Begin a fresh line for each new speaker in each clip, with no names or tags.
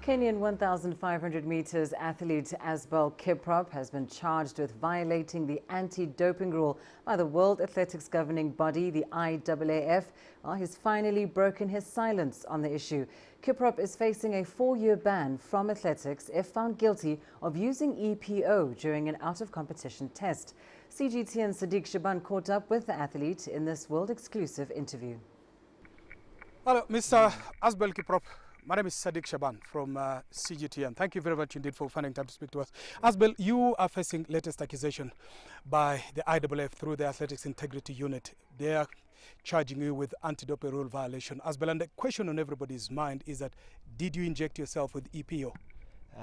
Kenyan 1,500 meters athlete Asbel Kiprop has been charged with violating the anti-doping rule by the World Athletics governing body, the IAAF. Well, he's finally broken his silence on the issue. Kiprop is facing a 4-year ban from athletics if found guilty of using EPO during an out-of-competition test. CGTN Saddique Shaban caught up with the athlete in this world-exclusive interview.
Hello, Mr. Asbel Kiprop. My name is Saddique Shaban from CGTN. Thank you very much indeed for finding time to speak to us. Asbel, you are facing latest accusation by the IAAF through the Athletics Integrity Unit. They are charging you with anti-doping rule violation. Asbel, and the question on everybody's mind is that, did you inject yourself with EPO?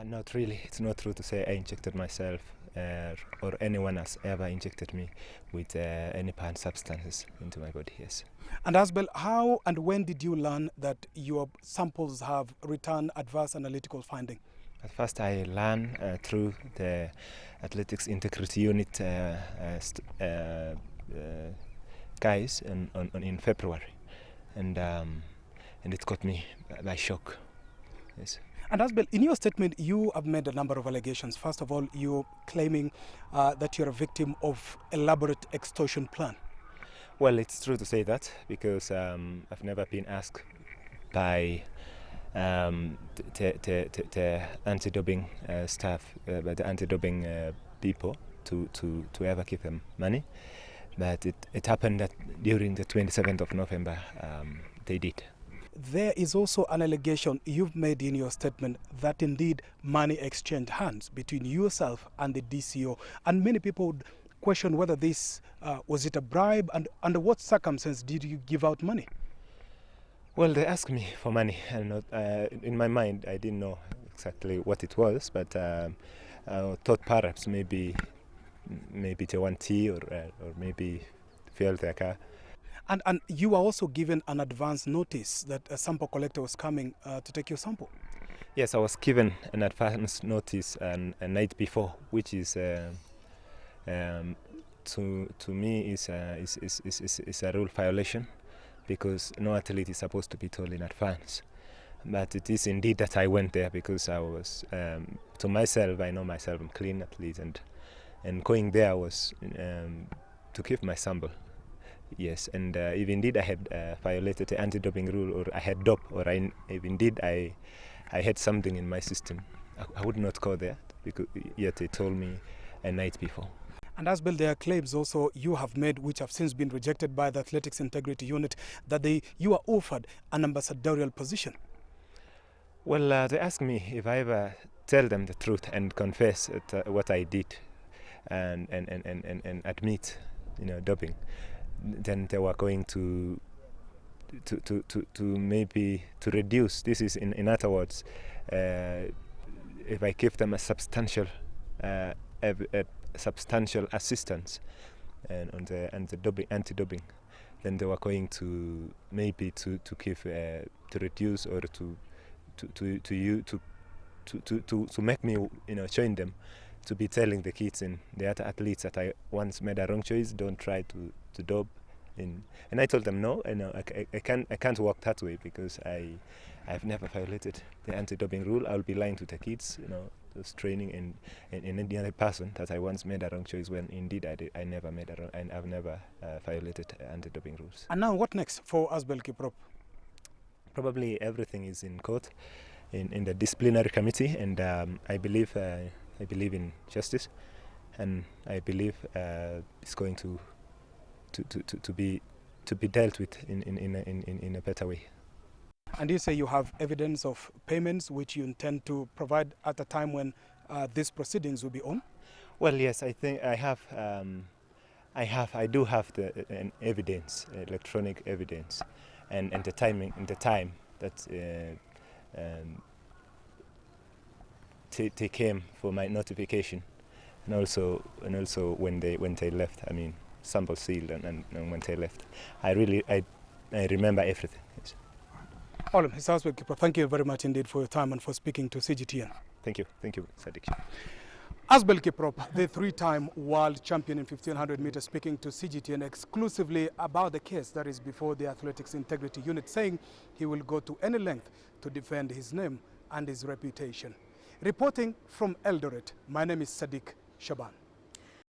Not really. It's not true to say I injected myself or anyone has ever injected me with any banned substances into my body, yes.
And Asbel, how and when did you learn that your samples have returned adverse analytical finding?
At first I learned through the Athletics Integrity Unit guys in February, and it caught me by shock, yes.
And Asbel, in your statement, you have made a number of allegations. First of all, you're claiming that you're a victim of elaborate extortion plan.
Well, it's true to say that because I've never been asked by the anti-doping staff, by the anti-doping people to ever give them money. But it happened that during the 27th of November, they did.
There is also an allegation you've made in your statement that indeed money exchanged hands between yourself and the DCO, and many people would question whether this was it a bribe, and under what circumstance did you give out money?
Well, they asked me for money, and in my mind I didn't know exactly what it was, but I thought perhaps maybe they want tea or maybe fuel their car.
And you were also given an advance notice that a sample collector was coming to take your sample.
Yes, I was given an advance notice a night before, which is to me is a rule violation, because no athlete is supposed to be told in advance. But it is indeed that I went there because I was to myself. I know myself, I'm a clean athlete, and going there was to give my sample. Yes, and if indeed I had violated the anti-doping rule, or I had doped, or if indeed I had something in my system, I would not go there, because yet they told me a night before.
And Asbel, there are claims also you have made, which have since been rejected by the Athletics Integrity Unit, that you are offered an ambassadorial position.
Well, they asked me if I ever tell them the truth and confess what I did and admit, doping, then they were going to maybe to reduce. This is in other words, if I give them a substantial assistance on the anti-doping, then they were going to maybe to give to reduce or to make me join them, to be telling the kids and the other athletes that I once made a wrong choice, don't try to dope. And I told them no, I can't work that way, because I've never violated the anti-doping rule. I'll be lying to the kids, those training and any other person, that I once made a wrong choice, when indeed I never made a wrong, and I've never violated anti-doping rules.
And now what next for Asbel Kiprop?
Probably everything is in court, in the disciplinary committee, and I believe in justice, and I believe it's going to be dealt with in a better way.
And you say you have evidence of payments which you intend to provide at a time when these proceedings will be on?
Well, yes, I think I have. I do have an evidence, electronic evidence, and the timing and the time that they came for my notification, and also when they left. I mean, sample sealed and when they left. I remember everything. Yes.
All right, Asbel Kiprop, thank you very much indeed for your time and for speaking to CGTN.
Thank you, Saddique.
Asbel Kiprop, the 3-time world champion in 1500 meters, speaking to CGTN exclusively about the case that is before the Athletics Integrity Unit, saying he will go to any length to defend his name and his reputation. Reporting from Eldoret, my name is Saddique Shaban.